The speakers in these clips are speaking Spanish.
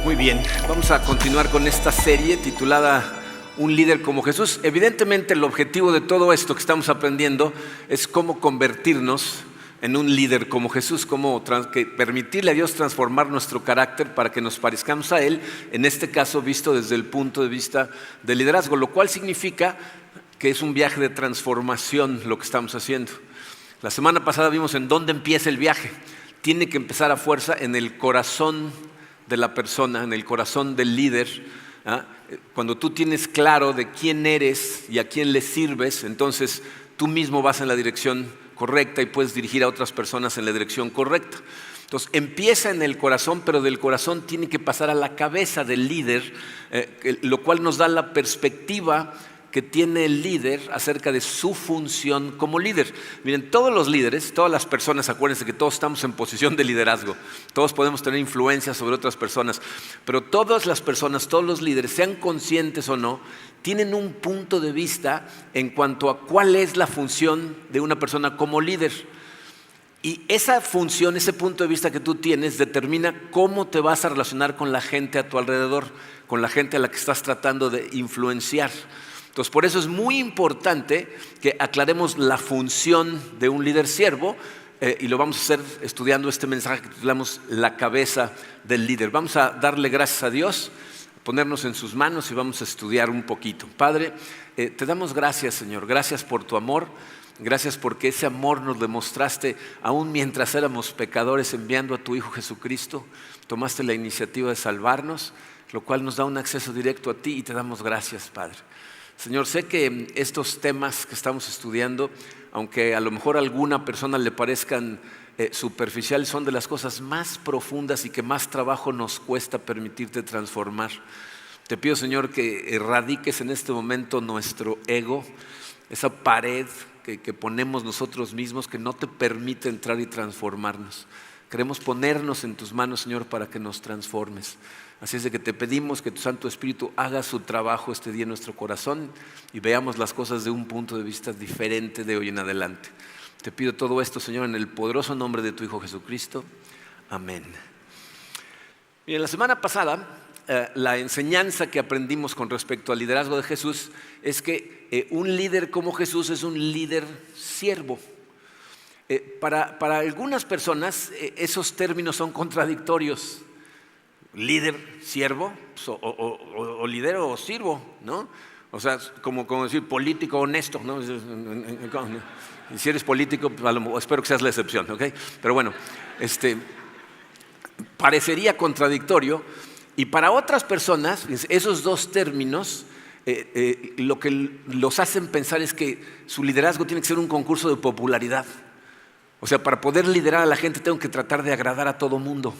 Muy bien, vamos a continuar con esta serie titulada Un líder como Jesús. Evidentemente el objetivo de todo esto que estamos aprendiendo es cómo convertirnos en un líder como Jesús, cómo permitirle a Dios transformar nuestro carácter para que nos parezcamos a Él, en este caso visto desde el punto de vista del liderazgo, lo cual significa que es un viaje de transformación lo que estamos haciendo. La semana pasada vimos en dónde empieza el viaje. Tiene que empezar a fuerza en el corazón de la persona, en el corazón del líder. Cuando tú tienes claro de quién eres y a quién le sirves, entonces tú mismo vas en la dirección correcta y puedes dirigir a otras personas en la dirección correcta. Entonces empieza en el corazón, pero del corazón tiene que pasar a la cabeza del líder, lo cual nos da la perspectiva que tiene el líder acerca de su función como líder. Miren, todos los líderes, todas las personas, acuérdense que todos estamos en posición de liderazgo, todos podemos tener influencia sobre otras personas, pero todas las personas, todos los líderes, sean conscientes o no, tienen un punto de vista en cuanto a cuál es la función de una persona como líder. Y esa función, ese punto de vista que tú tienes determina cómo te vas a relacionar con la gente a tu alrededor, con la gente a la que estás tratando de influenciar. Entonces, por eso es muy importante que aclaremos la función de un líder siervo y lo vamos a hacer estudiando este mensaje que titulamos La cabeza del líder. Vamos a darle gracias a Dios, ponernos en sus manos y vamos a estudiar un poquito. Padre, te damos gracias, Señor, gracias por tu amor. Gracias porque ese amor nos demostraste aún mientras éramos pecadores, enviando a tu Hijo Jesucristo. Tomaste la iniciativa de salvarnos, lo cual nos da un acceso directo a ti y te damos gracias, Padre. Señor, sé que estos temas que estamos estudiando, aunque a lo mejor a alguna persona le parezcan superficiales, son de las cosas más profundas y que más trabajo nos cuesta permitirte transformar. Te pido, Señor, que erradiques en este momento nuestro ego, esa pared que ponemos nosotros mismos que no te permite entrar y transformarnos. Queremos ponernos en tus manos, Señor, para que nos transformes. Así es de que te pedimos que tu Santo Espíritu haga su trabajo este día en nuestro corazón y veamos las cosas de un punto de vista diferente de hoy en adelante. Te pido todo esto, Señor, en el poderoso nombre de tu Hijo Jesucristo. Amén. Y en la semana pasada, la enseñanza que aprendimos con respecto al liderazgo de Jesús es que un líder como Jesús es un líder siervo. Para algunas personas esos términos son contradictorios. Líder, siervo, o líder o sirvo, ¿no? O sea, como decir político honesto, ¿no? Y si eres político, pues espero que seas la excepción, ¿ok? Pero bueno, parecería contradictorio. Y para otras personas, esos dos términos lo que los hacen pensar es que su liderazgo tiene que ser un concurso de popularidad. O sea, para poder liderar a la gente tengo que tratar de agradar a todo mundo.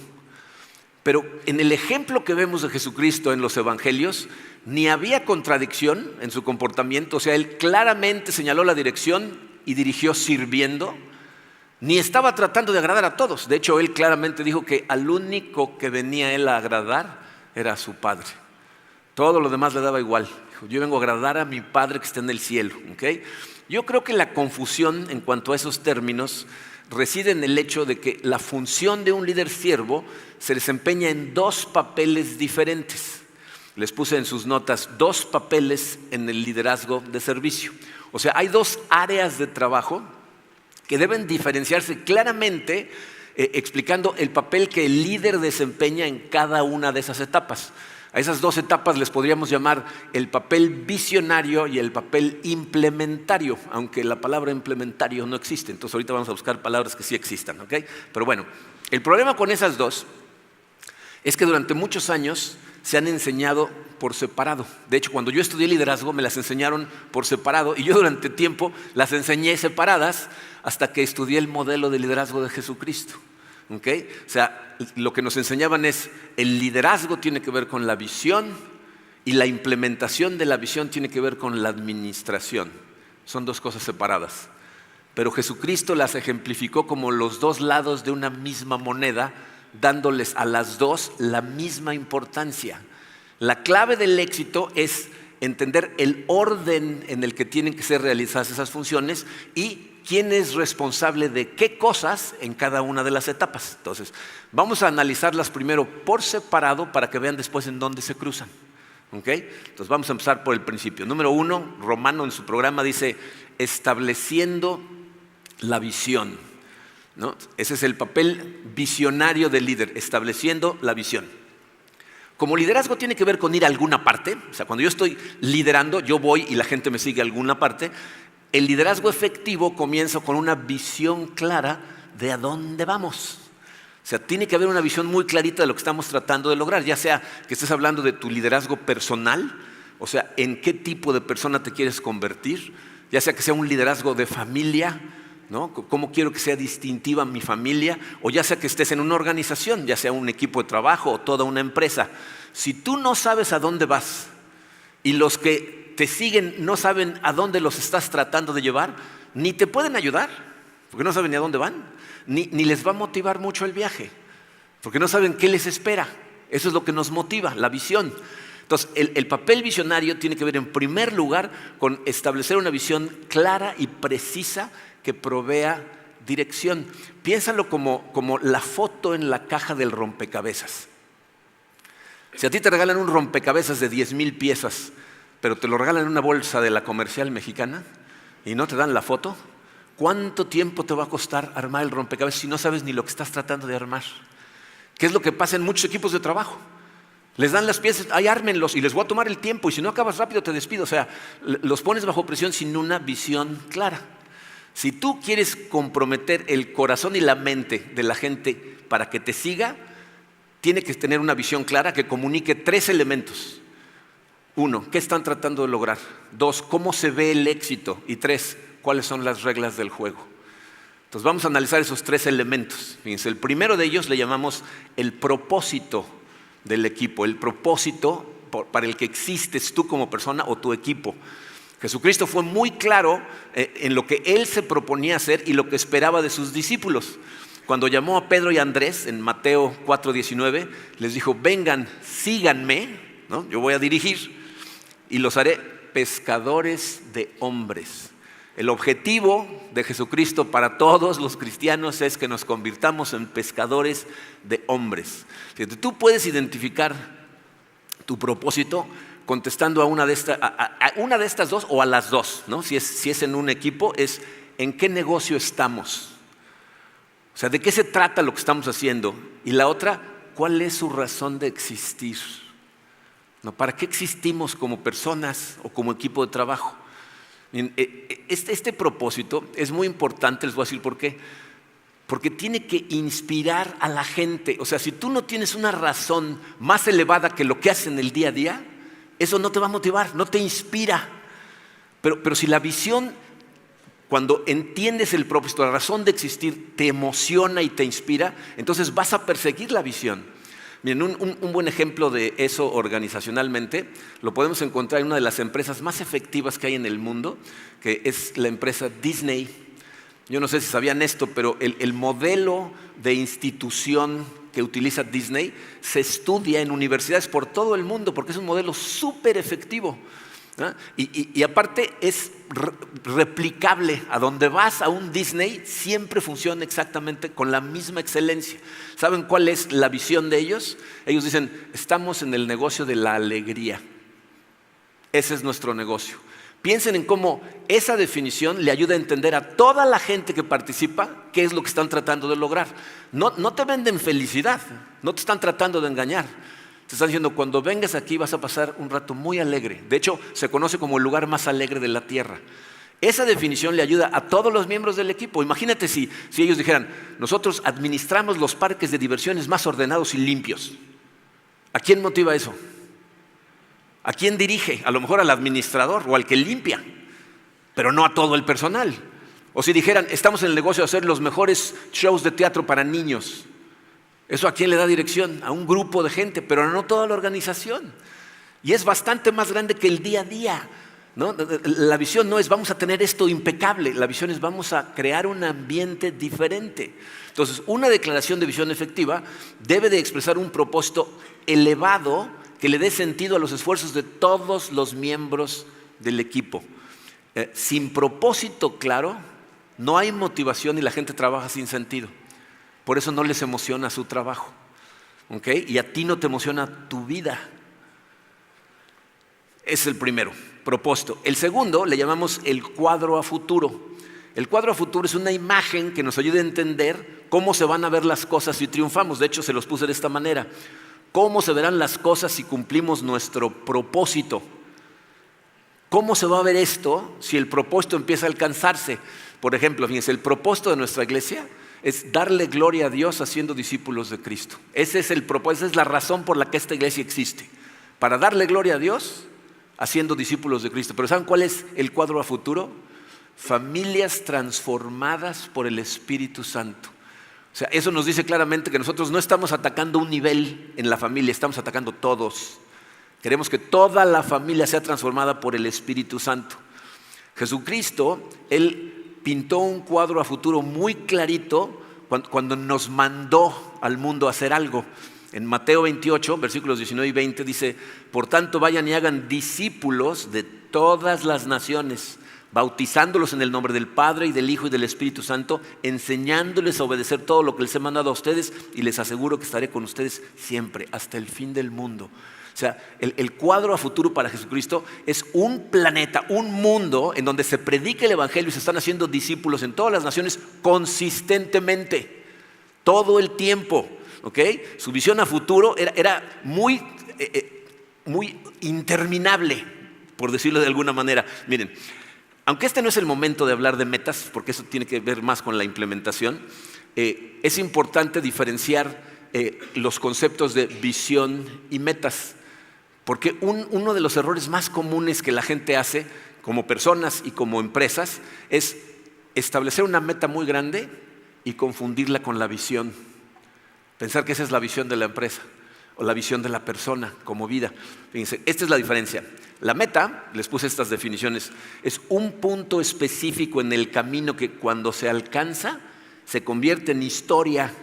Pero en el ejemplo que vemos de Jesucristo en los evangelios, ni había contradicción en su comportamiento. O sea, Él claramente señaló la dirección y dirigió sirviendo, ni estaba tratando de agradar a todos. De hecho, Él claramente dijo que al único que venía Él a agradar era a su Padre. Todo lo demás le daba igual. Dijo, yo vengo a agradar a mi Padre que está en el cielo. ¿Okay? Yo creo que la confusión en cuanto a esos términos reside en el hecho de que la función de un líder siervo se desempeña en dos papeles diferentes. Les puse en sus notas 2 papeles en el liderazgo de servicio. O sea, hay 2 áreas de trabajo que deben diferenciarse claramente, explicando el papel que el líder desempeña en cada una de esas etapas. A esas 2 etapas les podríamos llamar el papel visionario y el papel implementario, aunque la palabra implementario no existe. Entonces ahorita vamos a buscar palabras que sí existan, ¿ok? Pero bueno, el problema con esas 2 es que durante muchos años se han enseñado por separado. De hecho, cuando yo estudié liderazgo me las enseñaron por separado y yo durante tiempo las enseñé separadas hasta que estudié el modelo de liderazgo de Jesucristo. ¿Okay? O sea, lo que nos enseñaban es el liderazgo tiene que ver con la visión y la implementación de la visión tiene que ver con la administración. Son 2 cosas separadas. Pero Jesucristo las ejemplificó como los 2 lados de una misma moneda, dándoles a las 2 la misma importancia. La clave del éxito es entender el orden en el que tienen que ser realizadas esas funciones y quién es responsable de qué cosas en cada una de las etapas. Entonces, vamos a analizarlas primero por separado para que vean después en dónde se cruzan. ¿Okay? Entonces, vamos a empezar por el principio. Número 1, Romano en su programa dice, estableciendo la visión, ¿no? Ese es el papel visionario del líder, estableciendo la visión. Como liderazgo tiene que ver con ir a alguna parte, o sea, cuando yo estoy liderando, yo voy y la gente me sigue a alguna parte. El liderazgo efectivo comienza con una visión clara de a dónde vamos. O sea, tiene que haber una visión muy clarita de lo que estamos tratando de lograr, ya sea que estés hablando de tu liderazgo personal, o sea, en qué tipo de persona te quieres convertir, ya sea que sea un liderazgo de familia, ¿no? ¿Cómo quiero que sea distintiva mi familia? O ya sea que estés en una organización, ya sea un equipo de trabajo o toda una empresa. Si tú no sabes a dónde vas y los que te siguen no saben a dónde los estás tratando de llevar, ni te pueden ayudar, porque no saben ni a dónde van, ni les va a motivar mucho el viaje, porque no saben qué les espera. Eso es lo que nos motiva, la visión. Entonces, el papel visionario tiene que ver en primer lugar con establecer una visión clara y precisa que provea dirección. Piénsalo como la foto en la caja del rompecabezas. Si a ti te regalan un rompecabezas de 10,000 piezas, pero te lo regalan en una bolsa de la Comercial Mexicana y no te dan la foto, ¿cuánto tiempo te va a costar armar el rompecabezas si no sabes ni lo que estás tratando de armar? ¿Qué es lo que pasa en muchos equipos de trabajo? Les dan las piezas, ahí ármenlos y les voy a tomar el tiempo y si no acabas rápido te despido. O sea, los pones bajo presión sin una visión clara. Si tú quieres comprometer el corazón y la mente de la gente para que te siga, tiene que tener una visión clara que comunique 3 elementos. 1, ¿qué están tratando de lograr? 2, ¿cómo se ve el éxito? Y 3, ¿cuáles son las reglas del juego? Entonces vamos a analizar esos 3 elementos. Fíjense, el primero de ellos le llamamos el propósito del equipo, el propósito para el que existes tú como persona o tu equipo. Jesucristo fue muy claro en lo que Él se proponía hacer y lo que esperaba de sus discípulos. Cuando llamó a Pedro y a Andrés en Mateo 4:19, les dijo, vengan, síganme, ¿no? Yo voy a dirigir y los haré pescadores de hombres. El objetivo de Jesucristo para todos los cristianos es que nos convirtamos en pescadores de hombres. Tú puedes identificar tu propósito contestando a una de estas dos o a las dos, ¿no? Si es en un equipo, es ¿en qué negocio estamos? O sea, ¿de qué se trata lo que estamos haciendo? Y la otra, ¿cuál es su razón de existir? ¿No? ¿Para qué existimos como personas o como equipo de trabajo? Este propósito es muy importante, les voy a decir por qué. Porque tiene que inspirar a la gente. O sea, si tú no tienes una razón más elevada que lo que haces en el día a día, eso no te va a motivar, no te inspira. Pero si la visión, cuando entiendes el propósito, la razón de existir, te emociona y te inspira, entonces vas a perseguir la visión. Miren, un buen ejemplo de eso organizacionalmente lo podemos encontrar en una de las empresas más efectivas que hay en el mundo, que es la empresa Disney. Yo no sé si sabían esto, pero el modelo de institución que utiliza Disney se estudia en universidades por todo el mundo porque es un modelo súper efectivo, ¿no? Y aparte es replicable. A donde vas a un Disney siempre funciona exactamente con la misma excelencia. ¿Saben cuál es la visión de ellos? Ellos dicen, estamos en el negocio de la alegría. Ese es nuestro negocio. Piensen en cómo esa definición le ayuda a entender a toda la gente que participa qué es lo que están tratando de lograr. No te venden felicidad, no te están tratando de engañar. Te están diciendo, cuando vengas aquí vas a pasar un rato muy alegre. De hecho, se conoce como el lugar más alegre de la tierra. Esa definición le ayuda a todos los miembros del equipo. Imagínate si ellos dijeran, nosotros administramos los parques de diversiones más ordenados y limpios. ¿A quién motiva eso? ¿A quién dirige? A lo mejor al administrador o al que limpia, pero no a todo el personal. O si dijeran, estamos en el negocio de hacer los mejores shows de teatro para niños. ¿Eso a quién le da dirección? A un grupo de gente, pero no toda la organización. Y es bastante más grande que el día a día, ¿no? La visión no es vamos a tener esto impecable, la visión es vamos a crear un ambiente diferente. Entonces, una declaración de visión efectiva debe de expresar un propósito elevado que le dé sentido a los esfuerzos de todos los miembros del equipo. Sin propósito claro, No hay motivación y la gente trabaja sin sentido. Por eso no les emociona su trabajo. ¿Okay? Y a ti no te emociona tu vida. Es el primero, propósito. El segundo le llamamos el cuadro a futuro. El cuadro a futuro es una imagen que nos ayuda a entender cómo se van a ver las cosas si triunfamos. De hecho, se los puse de esta manera. ¿Cómo se verán las cosas si cumplimos nuestro propósito? ¿Cómo se va a ver esto si el propósito empieza a alcanzarse? Por ejemplo, fíjense, el propósito de nuestra iglesia es darle gloria a Dios haciendo discípulos de Cristo. Ese es el propósito, esa es la razón por la que esta iglesia existe. Para darle gloria a Dios haciendo discípulos de Cristo. Pero ¿saben cuál es el cuadro a futuro? Familias transformadas por el Espíritu Santo. O sea, eso nos dice claramente que nosotros no estamos atacando un nivel en la familia, estamos atacando todos. Queremos que toda la familia sea transformada por el Espíritu Santo. Jesucristo, Él pintó un cuadro a futuro muy clarito cuando nos mandó al mundo a hacer algo. En Mateo 28, versículos 19 y 20 dice: por tanto vayan y hagan discípulos de todas las naciones, bautizándolos en el nombre del Padre y del Hijo y del Espíritu Santo, enseñándoles a obedecer todo lo que les he mandado a ustedes, y les aseguro que estaré con ustedes siempre, hasta el fin del mundo. O sea, el cuadro a futuro para Jesucristo es un planeta, un mundo en donde se predica el Evangelio y se están haciendo discípulos en todas las naciones consistentemente, todo el tiempo. ¿Okay? Su visión a futuro era muy interminable, por decirlo de alguna manera. Miren, aunque este no es el momento de hablar de metas, porque eso tiene que ver más con la implementación, es importante diferenciar los conceptos de visión y metas. Porque uno de los errores más comunes que la gente hace como personas y como empresas es establecer una meta muy grande y confundirla con la visión. Pensar que esa es la visión de la empresa o la visión de la persona como vida. Fíjense, esta es la diferencia. La meta, les puse estas definiciones, es un punto específico en el camino que cuando se alcanza se convierte en historia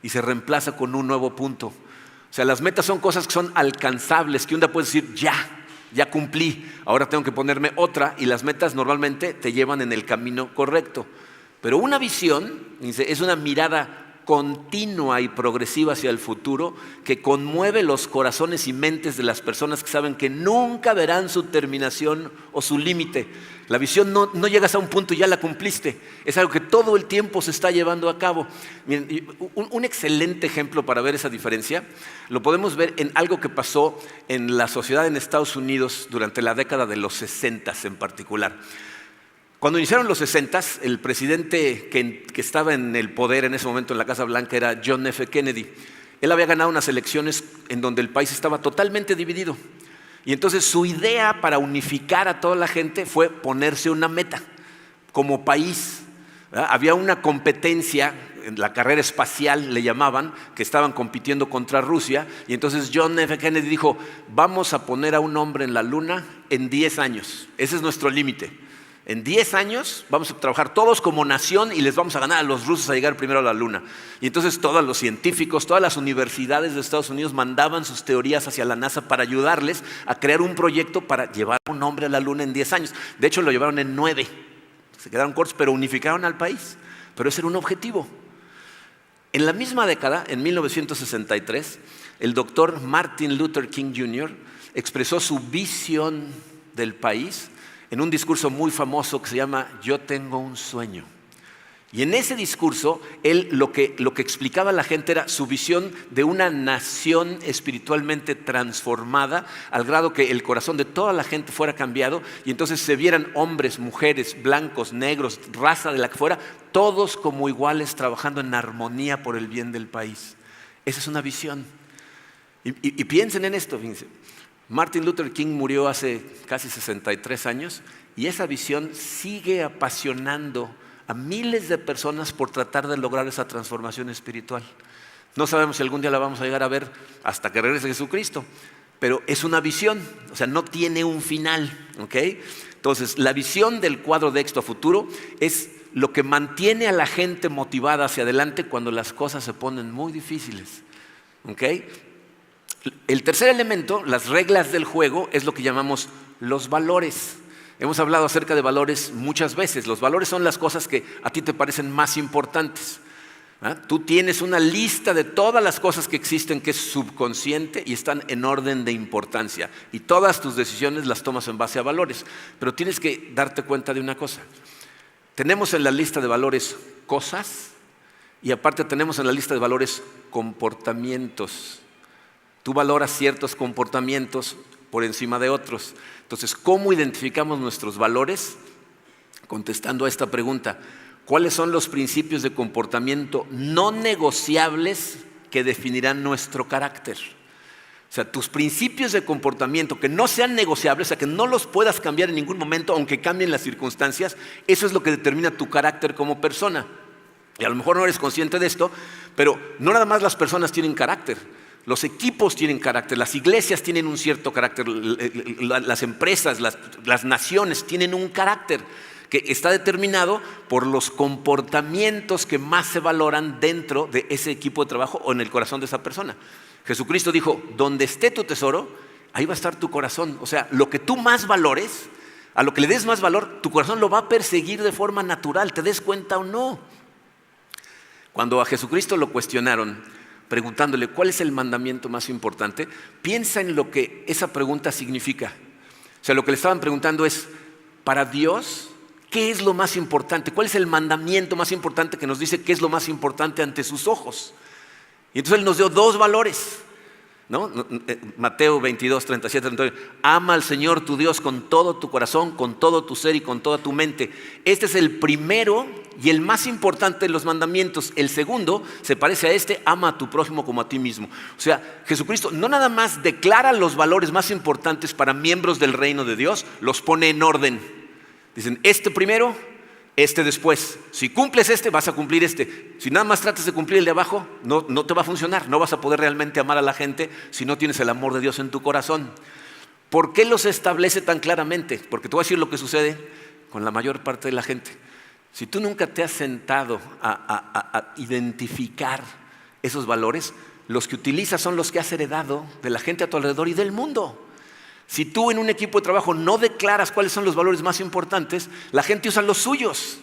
y se reemplaza con un nuevo punto. O sea, las metas son cosas que son alcanzables, que un día puedes decir, ya cumplí, ahora tengo que ponerme otra, y las metas normalmente te llevan en el camino correcto. Pero una visión, fíjense, es una mirada continua y progresiva hacia el futuro que conmueve los corazones y mentes de las personas que saben que nunca verán su terminación o su límite. La visión no llegas a un punto y ya la cumpliste, es algo que todo el tiempo se está llevando a cabo. Miren, un excelente ejemplo para ver esa diferencia lo podemos ver en algo que pasó en la sociedad en Estados Unidos durante la década de los 60 en particular. Cuando iniciaron los 60s, el presidente que estaba en el poder en ese momento en la Casa Blanca era John F. Kennedy. Él había ganado unas elecciones en donde el país estaba totalmente dividido. Y entonces su idea para unificar a toda la gente fue ponerse una meta como país. ¿Verdad? Había una competencia, en la carrera espacial le llamaban, que estaban compitiendo contra Rusia. Y entonces John F. Kennedy dijo, vamos a poner a un hombre en la luna en 10 años. Ese es nuestro límite. En 10 años vamos a trabajar todos como nación y les vamos a ganar a los rusos a llegar primero a la luna. Y entonces todos los científicos, todas las universidades de Estados Unidos mandaban sus teorías hacia la NASA para ayudarles a crear un proyecto para llevar a un hombre a la luna en 10 años. De hecho lo llevaron en 9, se quedaron cortos, pero unificaron al país. Pero ese era un objetivo. En la misma década, en 1963, el doctor Martin Luther King Jr. expresó su visión del país en un discurso muy famoso que se llama Yo tengo un sueño. Y en ese discurso, él lo que explicaba a la gente era su visión de una nación espiritualmente transformada, al grado que el corazón de toda la gente fuera cambiado, y entonces se vieran hombres, mujeres, blancos, negros, raza de la que fuera, todos como iguales trabajando en armonía por el bien del país. Esa es una visión. Y piensen en esto, fíjense. Martin Luther King murió hace casi 63 años y esa visión sigue apasionando a miles de personas por tratar de lograr esa transformación espiritual. No sabemos si algún día la vamos a llegar a ver hasta que regrese Jesucristo, pero es una visión, o sea, no tiene un final, ¿ok? Entonces, la visión del cuadro de éxito a futuro es lo que mantiene a la gente motivada hacia adelante cuando las cosas se ponen muy difíciles, ¿ok? El tercer elemento, las reglas del juego, es lo que llamamos los valores. Hemos hablado acerca de valores muchas veces. Los valores son las cosas que a ti te parecen más importantes. Tú tienes una lista de todas las cosas que existen que es subconsciente y están en orden de importancia. Y todas tus decisiones las tomas en base a valores. Pero tienes que darte cuenta de una cosa. Tenemos en la lista de valores cosas y aparte tenemos en la lista de valores comportamientos. Tú valoras ciertos comportamientos por encima de otros. Entonces, ¿cómo identificamos nuestros valores? Contestando a esta pregunta. ¿Cuáles son los principios de comportamiento no negociables que definirán nuestro carácter? O sea, tus principios de comportamiento que no sean negociables, o sea, que no los puedas cambiar en ningún momento, aunque cambien las circunstancias, eso es lo que determina tu carácter como persona. Y a lo mejor no eres consciente de esto, pero no nada más las personas tienen carácter. Los equipos tienen carácter, las iglesias tienen un cierto carácter, las empresas, las naciones tienen un carácter que está determinado por los comportamientos que más se valoran dentro de ese equipo de trabajo o en el corazón de esa persona. Jesucristo dijo, donde esté tu tesoro, ahí va a estar tu corazón. O sea, lo que tú más valores, a lo que le des más valor, tu corazón lo va a perseguir de forma natural, te des cuenta o no. Cuando a Jesucristo lo cuestionaron, preguntándole cuál es el mandamiento más importante, piensa en lo que esa pregunta significa. O sea, lo que le estaban preguntando es, para Dios, ¿qué es lo más importante? ¿Cuál es el mandamiento más importante que nos dice qué es lo más importante ante sus ojos? Y entonces Él nos dio dos valores, ¿no? Mateo 22, 37, 38. Ama al Señor tu Dios con todo tu corazón, con todo tu ser y con toda tu mente. Este es el primero y el más importante de los mandamientos. El segundo se parece a este, ama a tu prójimo como a ti mismo. O sea, Jesucristo no nada más declara los valores más importantes para miembros del reino de Dios, los pone en orden. Dicen, este primero, este después. Si cumples este, vas a cumplir este. Si nada más tratas de cumplir el de abajo, no te va a funcionar. No vas a poder realmente amar a la gente si no tienes el amor de Dios en tu corazón. ¿Por qué los establece tan claramente? Porque te voy a decir lo que sucede con la mayor parte de la gente. Si tú nunca te has sentado a identificar esos valores, los que utilizas son los que has heredado de la gente a tu alrededor y del mundo. Si tú en un equipo de trabajo no declaras cuáles son los valores más importantes, la gente usa los suyos.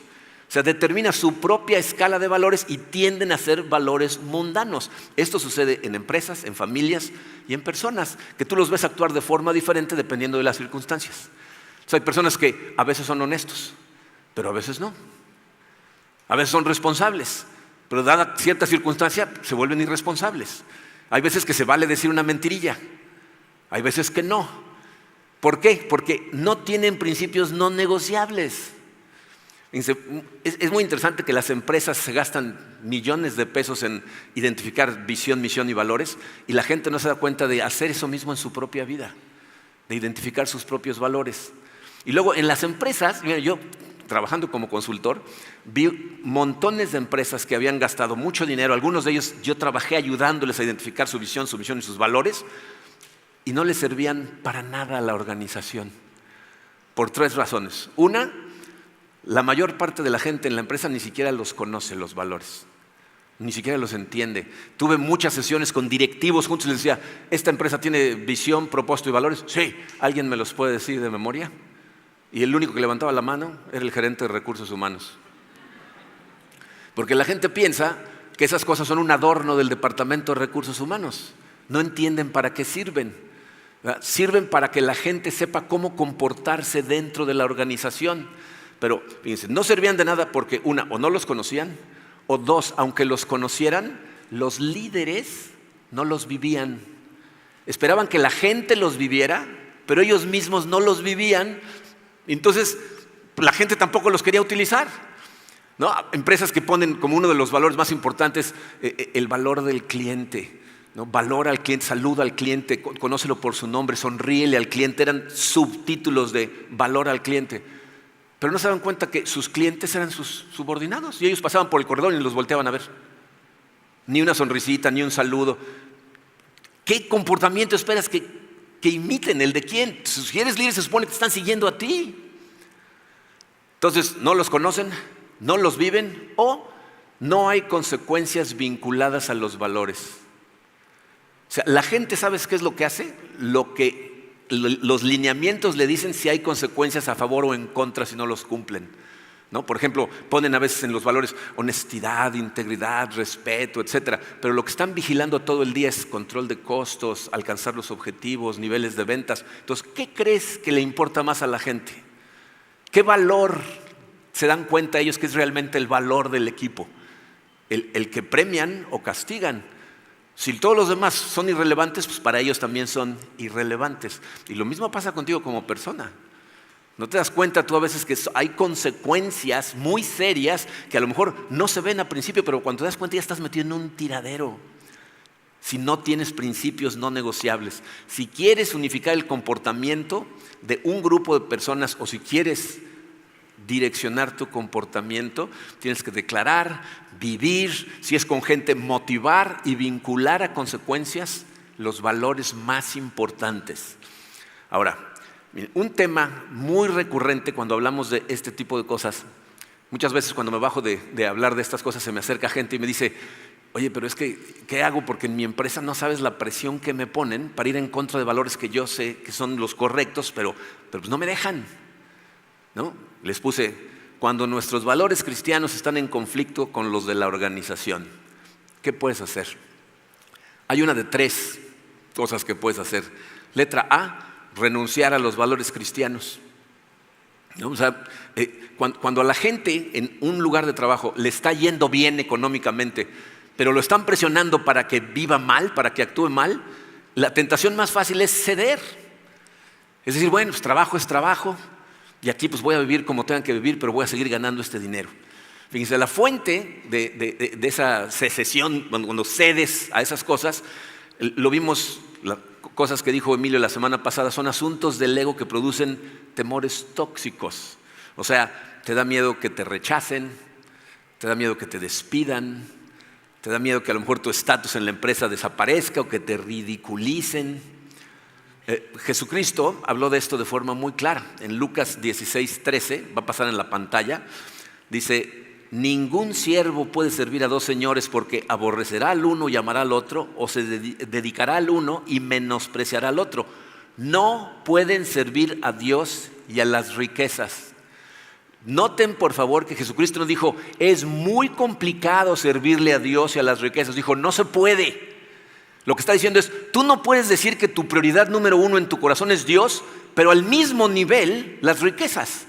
O sea, determina su propia escala de valores y tienden a ser valores mundanos. Esto sucede en empresas, en familias y en personas, que tú los ves actuar de forma diferente dependiendo de las circunstancias. O sea, hay personas que a veces son honestos, pero a veces no. A veces son responsables, pero dada cierta circunstancia se vuelven irresponsables. Hay veces que se vale decir una mentirilla, hay veces que no. ¿Por qué? Porque no tienen principios no negociables. Es muy interesante que las empresas se gastan millones de pesos en identificar visión, misión y valores y la gente no se da cuenta de hacer eso mismo en su propia vida, de identificar sus propios valores. Y luego en las empresas, mira, yo trabajando como consultor, vi montones de empresas que habían gastado mucho dinero, algunos de ellos yo trabajé ayudándoles a identificar su visión, su misión y sus valores y no les servían para nada a la organización, por tres razones. Una, la mayor parte de la gente en la empresa ni siquiera los conoce los valores, ni siquiera los entiende. Tuve muchas sesiones con directivos juntos y les decía, ¿esta empresa tiene visión, propósito y valores? Sí, ¿alguien me los puede decir de memoria? Y el único que levantaba la mano era el gerente de recursos humanos. Porque la gente piensa que esas cosas son un adorno del departamento de recursos humanos. No entienden para qué sirven. Sirven para que la gente sepa cómo comportarse dentro de la organización. Pero fíjense, no servían de nada porque una, o no los conocían, o dos, aunque los conocieran, los líderes no los vivían. Esperaban que la gente los viviera, pero ellos mismos no los vivían. Entonces, la gente tampoco los quería utilizar, ¿no? Empresas que ponen como uno de los valores más importantes el valor del cliente, ¿no? Valora al cliente, saluda al cliente, conócelo por su nombre, sonríele al cliente. Eran subtítulos de valor al cliente. Pero no se daban cuenta que sus clientes eran sus subordinados y ellos pasaban por el corredor y los volteaban a ver. Ni una sonrisita, ni un saludo. ¿Qué comportamiento esperas que imiten? ¿El de quién? Si eres líder se supone que te están siguiendo a ti. Entonces no los conocen, no los viven o no hay consecuencias vinculadas a los valores. O sea, la gente, ¿sabes qué es lo que hace? Lo que los lineamientos le dicen si hay consecuencias a favor o en contra si no los cumplen, ¿no? Por ejemplo, ponen a veces en los valores honestidad, integridad, respeto, etcétera. Pero lo que están vigilando todo el día es control de costos, alcanzar los objetivos, niveles de ventas. Entonces, ¿qué crees que le importa más a la gente? ¿Qué valor se dan cuenta ellos que es realmente el valor del equipo? ¿El que premian o castigan? Si todos los demás son irrelevantes, pues para ellos también son irrelevantes. Y lo mismo pasa contigo como persona. ¿No te das cuenta tú a veces que hay consecuencias muy serias que a lo mejor no se ven a principio, pero cuando te das cuenta ya estás metido en un tiradero? Si no tienes principios no negociables, si quieres unificar el comportamiento de un grupo de personas o si quieres direccionar tu comportamiento, tienes que declarar, vivir, si es con gente, motivar y vincular a consecuencias los valores más importantes. Ahora, un tema muy recurrente cuando hablamos de este tipo de cosas, muchas veces cuando me bajo de hablar de estas cosas se me acerca gente y me dice, oye, pero es que, ¿qué hago? Porque en mi empresa no sabes la presión que me ponen para ir en contra de valores que yo sé que son los correctos, pero pues no me dejan, ¿no? Les puse, cuando nuestros valores cristianos están en conflicto con los de la organización, ¿qué puedes hacer? Hay una de 3 cosas que puedes hacer. Letra A, renunciar a los valores cristianos, ¿no? O sea, cuando a la gente en un lugar de trabajo le está yendo bien económicamente, pero lo están presionando para que viva mal, para que actúe mal, la tentación más fácil es ceder. Es decir, bueno, pues trabajo es trabajo y aquí pues voy a vivir como tengan que vivir, pero voy a seguir ganando este dinero. Fíjense, la fuente de esa secesión, cuando cedes a esas cosas, lo vimos, cosas que dijo Emilio la semana pasada, son asuntos del ego que producen temores tóxicos. O sea, te da miedo que te rechacen, te da miedo que te despidan, te da miedo que a lo mejor tu estatus en la empresa desaparezca o que te ridiculicen. Jesucristo habló de esto de forma muy clara. En Lucas 16:13, va a pasar en la pantalla, dice, ningún siervo puede servir a 2 señores porque aborrecerá al uno y amará al otro, o se dedicará al uno y menospreciará al otro. No pueden servir a Dios y a las riquezas. Noten por favor que Jesucristo no dijo, es muy complicado servirle a Dios y a las riquezas. Dijo, no se puede. Lo que está diciendo es, tú no puedes decir que tu prioridad número 1 en tu corazón es Dios, pero al mismo nivel las riquezas.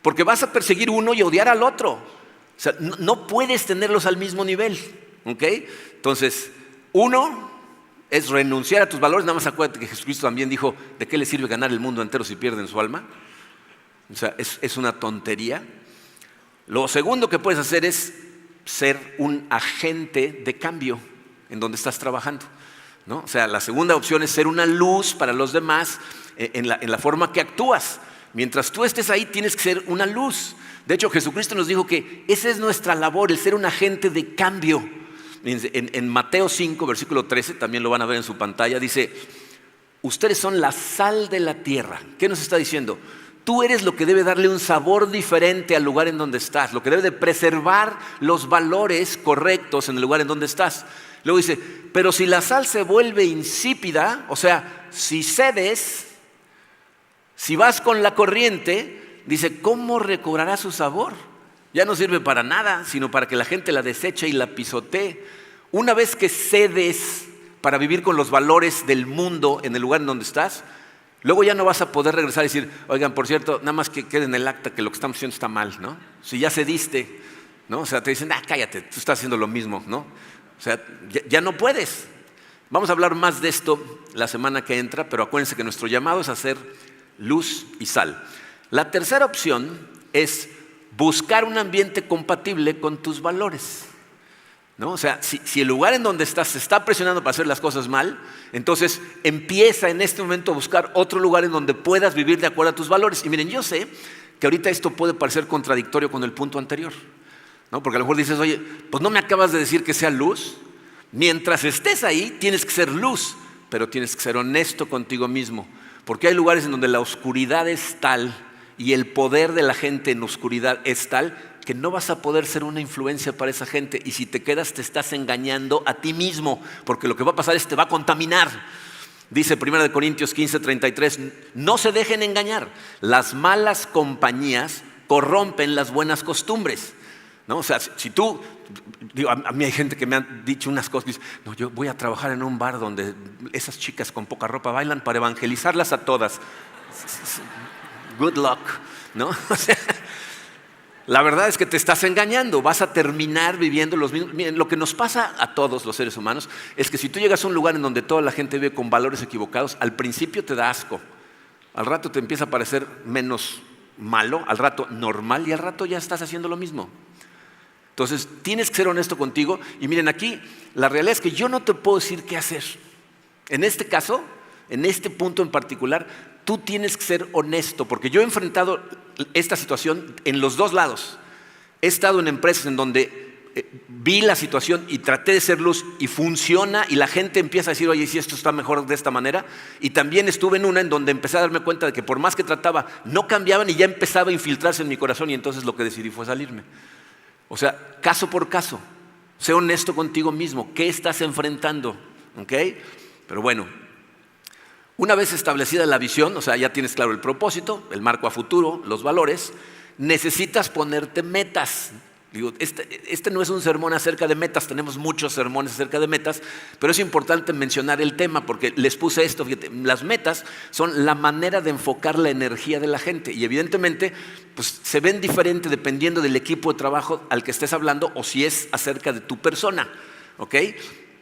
Porque vas a perseguir uno y odiar al otro. O sea, no puedes tenerlos al mismo nivel, ¿ok? Entonces, 1 es renunciar a tus valores. Nada más acuérdate que Jesucristo también dijo, ¿de qué le sirve ganar el mundo entero si pierden su alma? O sea, es una tontería. Lo segundo que puedes hacer es ser un agente de cambio en donde estás trabajando, ¿no? O sea, la segunda opción es ser una luz para los demás en la forma que actúas. Mientras tú estés ahí tienes que ser una luz. De hecho, Jesucristo nos dijo que esa es nuestra labor, el ser un agente de cambio. En Mateo 5, versículo 13, también lo van a ver en su pantalla, dice, ustedes son la sal de la tierra. ¿Qué nos está diciendo? Tú eres lo que debe darle un sabor diferente al lugar en donde estás, lo que debe de preservar los valores correctos en el lugar en donde estás. Luego dice, pero si la sal se vuelve insípida, o sea, si cedes, si vas con la corriente, dice, ¿cómo recobrará su sabor? Ya no sirve para nada, sino para que la gente la deseche y la pisotee. Una vez que cedes para vivir con los valores del mundo en el lugar en donde estás, luego ya no vas a poder regresar y decir, oigan, por cierto, nada más que quede en el acta que lo que estamos haciendo está mal, ¿no? Si ya cediste, ¿no? O sea, te dicen, cállate, tú estás haciendo lo mismo, ¿no? O sea, ya no puedes. Vamos a hablar más de esto la semana que entra, pero acuérdense que nuestro llamado es hacer luz y sal. La tercera opción es buscar un ambiente compatible con tus valores, ¿no? O sea, si el lugar en donde estás se está presionando para hacer las cosas mal, entonces empieza en este momento a buscar otro lugar en donde puedas vivir de acuerdo a tus valores. Y miren, yo sé que ahorita esto puede parecer contradictorio con el punto anterior, ¿no? Porque a lo mejor dices, oye, pues no me acabas de decir que sea luz. Mientras estés ahí, tienes que ser luz, pero tienes que ser honesto contigo mismo. Porque hay lugares en donde la oscuridad es tal y el poder de la gente en oscuridad es tal que no vas a poder ser una influencia para esa gente. Y si te quedas, te estás engañando a ti mismo, porque lo que va a pasar es que te va a contaminar. Dice 1 Corintios 15:33, no se dejen engañar, las malas compañías corrompen las buenas costumbres. ¿No? O sea, si tú, digo, a mí hay gente que me han dicho unas cosas, dice, no, yo voy a trabajar en un bar donde esas chicas con poca ropa bailan para evangelizarlas a todas. Good luck, ¿no? O sea, la verdad es que te estás engañando, vas a terminar viviendo los mismos. Miren, lo que nos pasa a todos los seres humanos es que si tú llegas a un lugar en donde toda la gente vive con valores equivocados, al principio te da asco, al rato te empieza a parecer menos malo, al rato normal y al rato ya estás haciendo lo mismo. Entonces tienes que ser honesto contigo y miren, aquí la realidad es que yo no te puedo decir qué hacer. En este caso, en este punto en particular, tú tienes que ser honesto, porque yo he enfrentado esta situación en los dos lados. He estado en empresas en donde vi la situación y traté de ser luz y funciona y la gente empieza a decir, oye, si esto está mejor de esta manera. Y también estuve en una en donde empecé a darme cuenta de que por más que trataba, no cambiaban y ya empezaba a infiltrarse en mi corazón y entonces lo que decidí fue salirme. O sea, caso por caso, sé honesto contigo mismo, ¿qué estás enfrentando? ¿Okay? Pero bueno, una vez establecida la visión, o sea, ya tienes claro el propósito, el marco a futuro, los valores, necesitas ponerte metas. Digo, este no es un sermón acerca de metas, tenemos muchos sermones acerca de metas, pero es importante mencionar el tema porque les puse esto, fíjate, las metas son la manera de enfocar la energía de la gente y evidentemente pues, se ven diferente dependiendo del equipo de trabajo al que estés hablando o si es acerca de tu persona, ¿ok?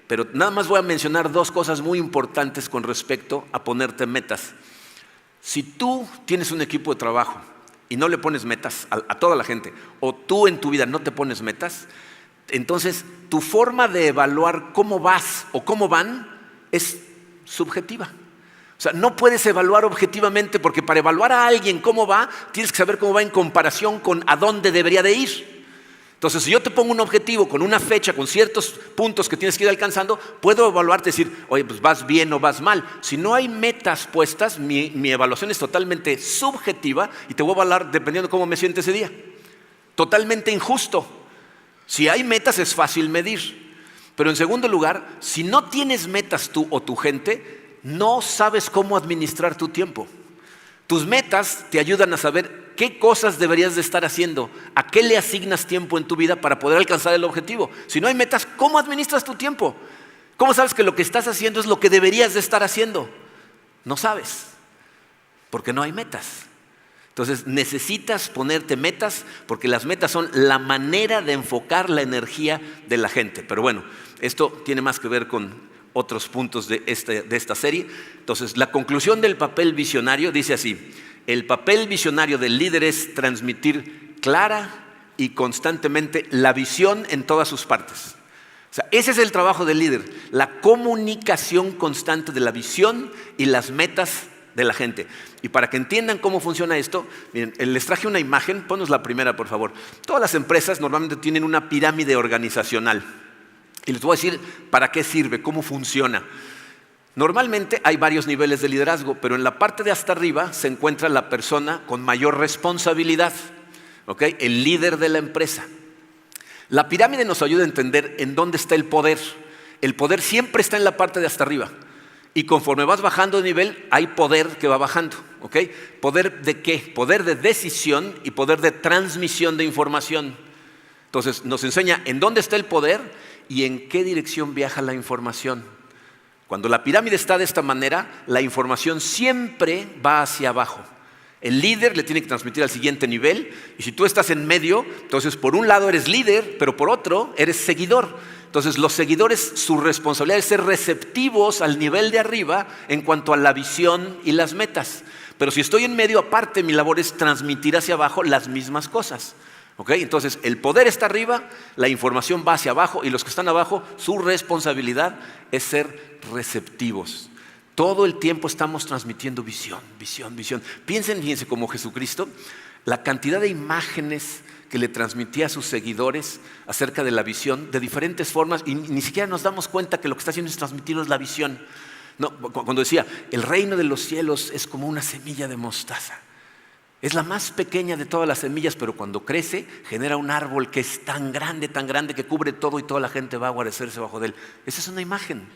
Pero nada más voy a mencionar dos cosas muy importantes con respecto a ponerte metas. Si tú tienes un equipo de trabajo y no le pones metas a toda la gente, o tú en tu vida no te pones metas, entonces tu forma de evaluar cómo vas o cómo van es subjetiva. O sea, no puedes evaluar objetivamente porque para evaluar a alguien cómo va, tienes que saber cómo va en comparación con a dónde debería de ir. Entonces, si yo te pongo un objetivo con una fecha, con ciertos puntos que tienes que ir alcanzando, puedo evaluarte y decir, oye, pues vas bien o vas mal. Si no hay metas puestas, mi evaluación es totalmente subjetiva y te voy a evaluar dependiendo de cómo me siento ese día. Totalmente injusto. Si hay metas es fácil medir. Pero en segundo lugar, si no tienes metas tú o tu gente, no sabes cómo administrar tu tiempo. Tus metas te ayudan a saber qué cosas deberías de estar haciendo, a qué le asignas tiempo en tu vida para poder alcanzar el objetivo. Si no hay metas, ¿cómo administras tu tiempo? ¿Cómo sabes que lo que estás haciendo es lo que deberías de estar haciendo? No sabes, porque no hay metas. Entonces necesitas ponerte metas, porque las metas son la manera de enfocar la energía de la gente. Pero bueno, esto tiene más que ver con otros puntos de esta serie. Entonces, la conclusión del papel visionario dice así: el papel visionario del líder es transmitir clara y constantemente la visión en todas sus partes. O sea, ese es el trabajo del líder, la comunicación constante de la visión y las metas de la gente. Y para que entiendan cómo funciona esto, miren, les traje una imagen, ponnos la primera por favor. Todas las empresas normalmente tienen una pirámide organizacional. Y les voy a decir para qué sirve, cómo funciona. Normalmente hay varios niveles de liderazgo, pero en la parte de hasta arriba se encuentra la persona con mayor responsabilidad, ¿okay? El líder de la empresa. La pirámide nos ayuda a entender en dónde está el poder. El poder siempre está en la parte de hasta arriba. Y conforme vas bajando de nivel, hay poder que va bajando, ¿ok? ¿Poder de qué? Poder de decisión y poder de transmisión de información. Entonces nos enseña en dónde está el poder y en qué dirección viaja la información. Cuando la pirámide está de esta manera, la información siempre va hacia abajo. El líder le tiene que transmitir al siguiente nivel, y si tú estás en medio, entonces por un lado eres líder, pero por otro eres seguidor. Entonces los seguidores, su responsabilidad es ser receptivos al nivel de arriba en cuanto a la visión y las metas. Pero si estoy en medio, aparte mi labor es transmitir hacia abajo las mismas cosas. ¿Okay? Entonces el poder está arriba, la información va hacia abajo y los que están abajo, su responsabilidad es ser receptivos. Todo el tiempo estamos transmitiendo visión, visión, visión. Fíjense como Jesucristo, la cantidad de imágenes que le transmitía a sus seguidores acerca de la visión de diferentes formas y ni siquiera nos damos cuenta que lo que está haciendo es transmitirnos la visión. No, cuando decía, el reino de los cielos es como una semilla de mostaza. Es la más pequeña de todas las semillas, pero cuando crece genera un árbol que es tan grande que cubre todo y toda la gente va a guarecerse bajo de él. Esa es una imagen.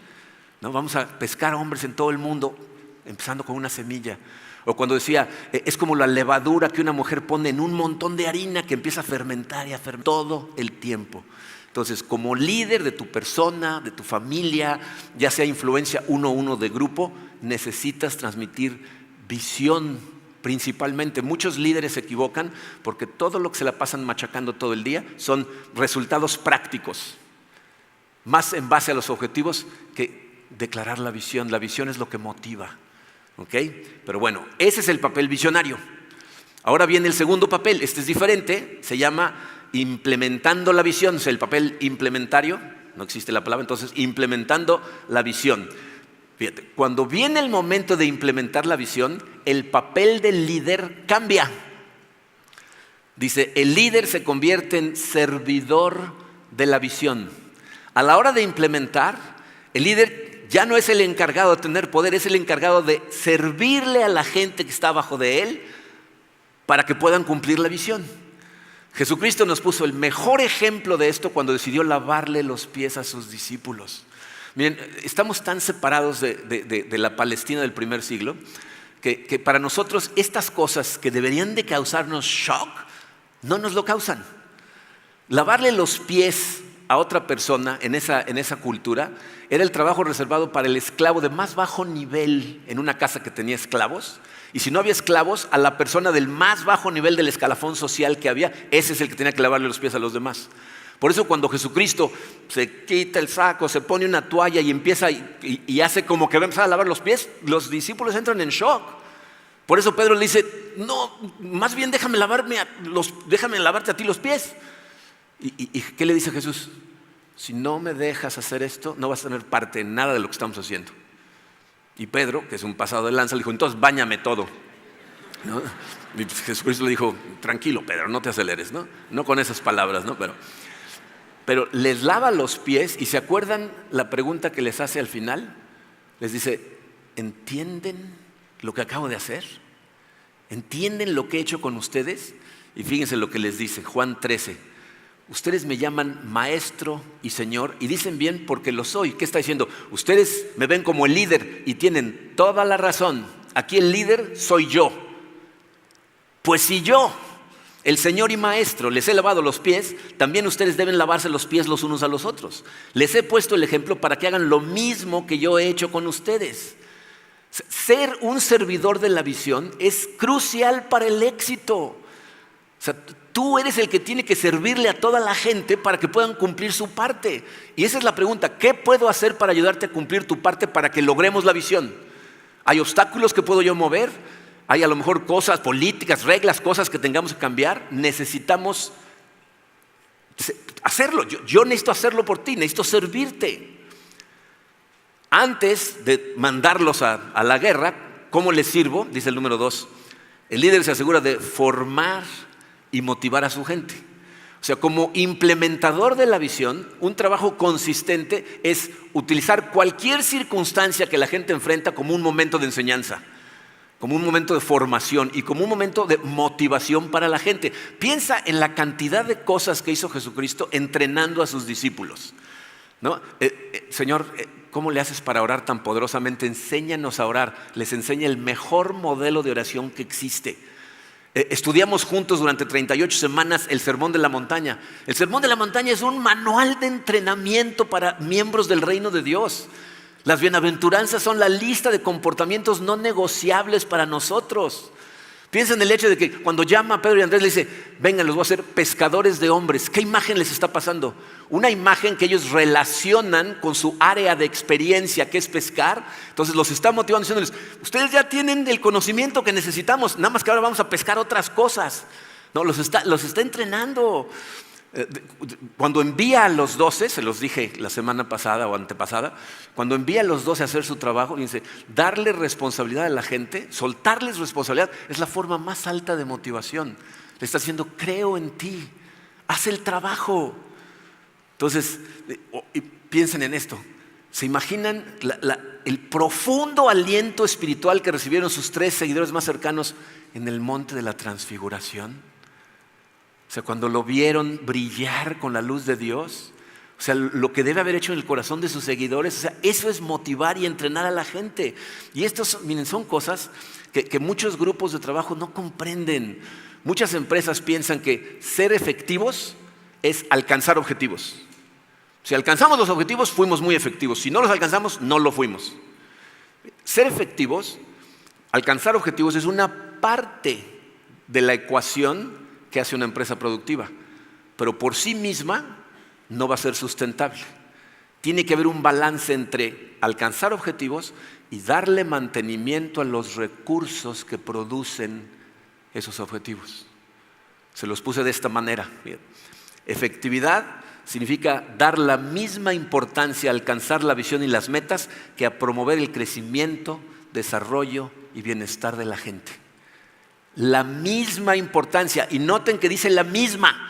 ¿no? Vamos a pescar hombres en todo el mundo, empezando con una semilla. O cuando decía, es como la levadura que una mujer pone en un montón de harina que empieza a fermentar y a fermentar todo el tiempo. Entonces, como líder de tu persona, de tu familia, ya sea influencia 1-1 de grupo, necesitas transmitir visión principalmente. Muchos líderes se equivocan porque todo lo que se la pasan machacando todo el día son resultados prácticos, más en base a los objetivos que declarar la visión. La visión es lo que motiva, ¿ok? Pero bueno, ese es el papel visionario. Ahora viene el segundo papel, este es diferente, se llama implementando la visión. Es el papel implementario, no existe la palabra, entonces implementando la visión. Fíjate, cuando viene el momento de implementar la visión, el papel del líder cambia. Dice, el líder se convierte en servidor de la visión. A la hora de implementar, el líder ya no es el encargado de tener poder, es el encargado de servirle a la gente que está abajo de él para que puedan cumplir la visión. Jesucristo nos puso el mejor ejemplo de esto cuando decidió lavarle los pies a sus discípulos. Miren, estamos tan separados de la Palestina del primer siglo que para nosotros estas cosas que deberían de causarnos shock no nos lo causan. Lavarle los pies a otra persona en esa cultura era el trabajo reservado para el esclavo de más bajo nivel en una casa que tenía esclavos. Y si no había esclavos, a la persona del más bajo nivel del escalafón social que había, ese es el que tenía que lavarle los pies a los demás. Por eso cuando Jesucristo se quita el saco, se pone una toalla y empieza y hace como que va a empezar a lavar los pies, los discípulos entran en shock. Por eso Pedro le dice, no, más bien déjame lavarte a ti los pies. ¿Y qué le dice Jesús? Si no me dejas hacer esto, no vas a tener parte en nada de lo que estamos haciendo. Y Pedro, que es un pasado de lanza, le dijo, entonces báñame todo, ¿no? Y Jesucristo le dijo, tranquilo Pedro, no te aceleres, ¿no? No con esas palabras, ¿no? Pero les lava los pies y ¿se acuerdan la pregunta que les hace al final? Les dice, ¿entienden lo que acabo de hacer? ¿Entienden lo que he hecho con ustedes? Y fíjense lo que les dice, Juan 13. Ustedes me llaman maestro y señor y dicen bien porque lo soy. ¿Qué está diciendo? Ustedes me ven como el líder y tienen toda la razón. Aquí el líder soy yo. Pues si yo, el señor y maestro, les he lavado los pies, también ustedes deben lavarse los pies los unos a los otros. Les he puesto el ejemplo para que hagan lo mismo que yo he hecho con ustedes. Ser un servidor de la visión es crucial para el éxito. O sea, tú eres el que tiene que servirle a toda la gente para que puedan cumplir su parte. Y esa es la pregunta, ¿qué puedo hacer para ayudarte a cumplir tu parte para que logremos la visión? ¿Hay obstáculos que puedo yo mover? ¿Hay a lo mejor cosas, políticas, reglas, cosas que tengamos que cambiar? Necesitamos hacerlo. Yo necesito hacerlo por ti, necesito servirte. Antes de mandarlos a la guerra, ¿cómo les sirvo? Dice el número 2. El líder se asegura de formar y motivar a su gente. O sea, como implementador de la visión, un trabajo consistente es utilizar cualquier circunstancia que la gente enfrenta como un momento de enseñanza, como un momento de formación y como un momento de motivación para la gente. Piensa en la cantidad de cosas que hizo Jesucristo entrenando a sus discípulos, ¿no? Señor, ¿cómo le haces para orar tan poderosamente? Enséñanos a orar. Les enseña el mejor modelo de oración que existe. Estudiamos juntos durante 38 semanas el Sermón de la Montaña. El Sermón de la Montaña es un manual de entrenamiento para miembros del reino de Dios. Las bienaventuranzas son la lista de comportamientos no negociables para nosotros. Piensa en el hecho de que cuando llama a Pedro y Andrés le dice, vengan, los voy a hacer pescadores de hombres. ¿Qué imagen les está pasando? Una imagen que ellos relacionan con su área de experiencia, que es pescar. Entonces los está motivando diciéndoles, ustedes ya tienen el conocimiento que necesitamos, nada más que ahora vamos a pescar otras cosas. No, los está entrenando. Cuando envía a los 12, se los dije la semana pasada o antepasada, cuando envía a los 12 a hacer su trabajo, dice, darle responsabilidad a la gente, soltarles responsabilidad, es la forma más alta de motivación. Le está diciendo, creo en ti, haz el trabajo. Entonces, piensen en esto. ¿Se imaginan el profundo aliento espiritual que recibieron sus 3 seguidores más cercanos en el monte de la transfiguración? O sea, cuando lo vieron brillar con la luz de Dios, o O sea, lo que debe haber hecho en el corazón de sus seguidores, o sea, eso es motivar y entrenar a la gente. Y estos, miren, son cosas que muchos grupos de trabajo no comprenden. Muchas empresas piensan que ser efectivos es alcanzar objetivos. Si alcanzamos los objetivos, fuimos muy efectivos. Si no los alcanzamos, no lo fuimos. Ser efectivos, alcanzar objetivos es una parte de la ecuación que hace una empresa productiva. Pero por sí misma no va a ser sustentable. Tiene que haber un balance entre alcanzar objetivos y darle mantenimiento a los recursos que producen esos objetivos. Se los puse de esta manera. Bien. Efectividad significa dar la misma importancia a alcanzar la visión y las metas que a promover el crecimiento, desarrollo y bienestar de la gente. La misma importancia, y noten que dice la misma.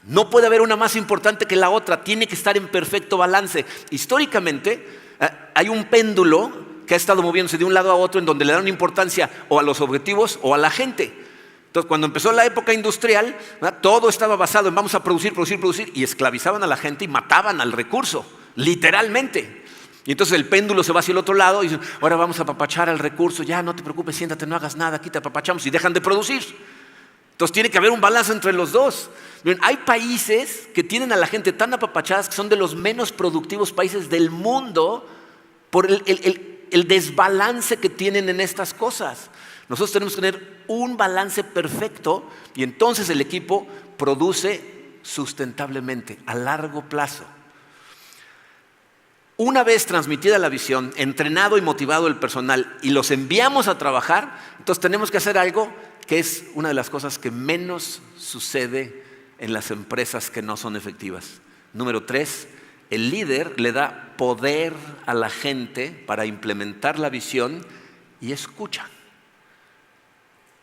No puede haber una más importante que la otra, tiene que estar en perfecto balance. Históricamente hay un péndulo que ha estado moviéndose de un lado a otro en donde le dan importancia o a los objetivos o a la gente. Entonces, cuando empezó la época industrial, todo estaba basado en vamos a producir y esclavizaban a la gente y mataban al recurso, literalmente. Y entonces el péndulo se va hacia el otro lado y dicen, ahora vamos a apapachar al recurso, ya no te preocupes, siéntate, no hagas nada, aquí te apapachamos y dejan de producir. Entonces tiene que haber un balance entre los dos. Miren, hay países que tienen a la gente tan apapachadas que son de los menos productivos países del mundo por el desbalance que tienen en estas cosas. Nosotros tenemos que tener un balance perfecto y entonces el equipo produce sustentablemente, a largo plazo. Una vez transmitida la visión, entrenado y motivado el personal y los enviamos a trabajar, entonces tenemos que hacer algo que es una de las cosas que menos sucede en las empresas que no son efectivas. Número 3, el líder le da poder a la gente para implementar la visión y escucha.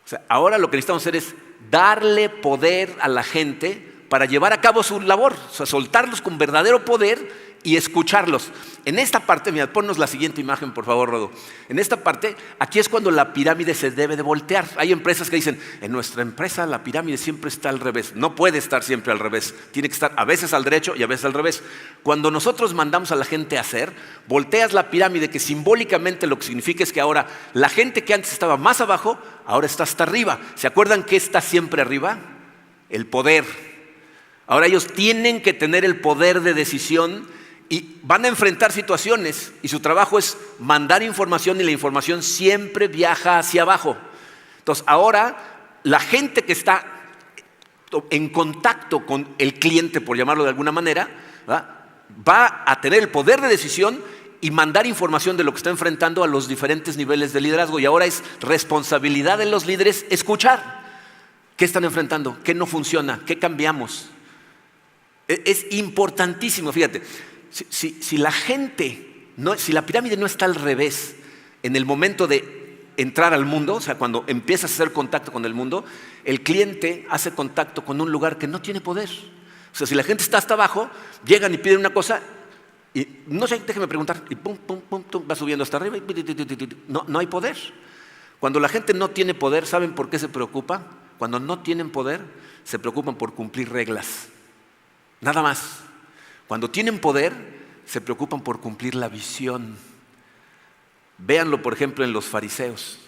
O sea, ahora lo que necesitamos hacer es darle poder a la gente para llevar a cabo su labor, o sea, soltarlos con verdadero poder y escucharlos. En esta parte, mira, ponnos la siguiente imagen, por favor, Rodo. En esta parte, aquí es cuando la pirámide se debe de voltear. Hay empresas que dicen, en nuestra empresa la pirámide siempre está al revés. No puede estar siempre al revés. Tiene que estar a veces al derecho y a veces al revés. Cuando nosotros mandamos a la gente a hacer, volteas la pirámide, que simbólicamente lo que significa es que ahora la gente que antes estaba más abajo, ahora está hasta arriba. ¿Se acuerdan qué está siempre arriba? El poder. Ahora ellos tienen que tener el poder de decisión y van a enfrentar situaciones y su trabajo es mandar información y la información siempre viaja hacia abajo. Entonces ahora la gente que está en contacto con el cliente, por llamarlo de alguna manera, va a tener el poder de decisión y mandar información de lo que está enfrentando a los diferentes niveles de liderazgo. Y ahora es responsabilidad de los líderes escuchar. ¿Qué están enfrentando? ¿Qué no funciona? ¿Qué cambiamos? Es importantísimo, fíjate. Si la gente, si la pirámide no está al revés en el momento de entrar al mundo, o sea, cuando empiezas a hacer contacto con el mundo, el cliente hace contacto con un lugar que no tiene poder. O sea, si la gente está hasta abajo, llegan y piden una cosa y no sé, déjeme preguntar, y pum, pum, pum, pum, va subiendo hasta arriba y no hay poder. Cuando la gente no tiene poder, ¿saben por qué se preocupa? Cuando no tienen poder, se preocupan por cumplir reglas. Nada más. Cuando tienen poder, se preocupan por cumplir la visión. Véanlo, por ejemplo, en los fariseos.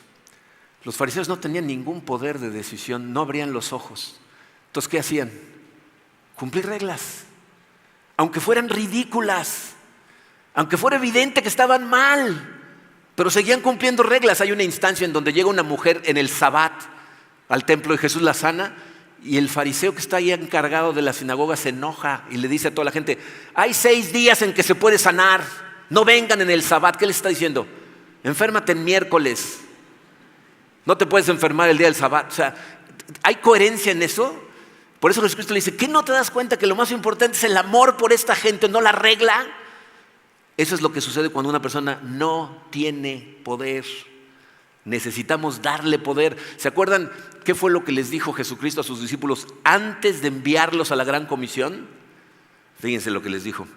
Los fariseos no tenían ningún poder de decisión, no abrían los ojos. Entonces, ¿qué hacían? Cumplir reglas. Aunque fueran ridículas, aunque fuera evidente que estaban mal, pero seguían cumpliendo reglas. Hay una instancia en donde llega una mujer en el Sabbat al templo de Jesús, la sana, y el fariseo que está ahí encargado de la sinagoga se enoja y le dice a toda la gente, hay 6 días en que se puede sanar, no vengan en el Sabbat. ¿Qué les está diciendo? Enférmate en miércoles, no te puedes enfermar el día del Sabbat. O sea, ¿hay coherencia en eso? Por eso Jesucristo le dice, ¿qué no te das cuenta que lo más importante es el amor por esta gente, no la regla? Eso es lo que sucede cuando una persona no tiene poder. Necesitamos darle poder. ¿Se acuerdan qué fue lo que les dijo Jesucristo a sus discípulos antes de enviarlos a la gran comisión? Fíjense lo que les dijo.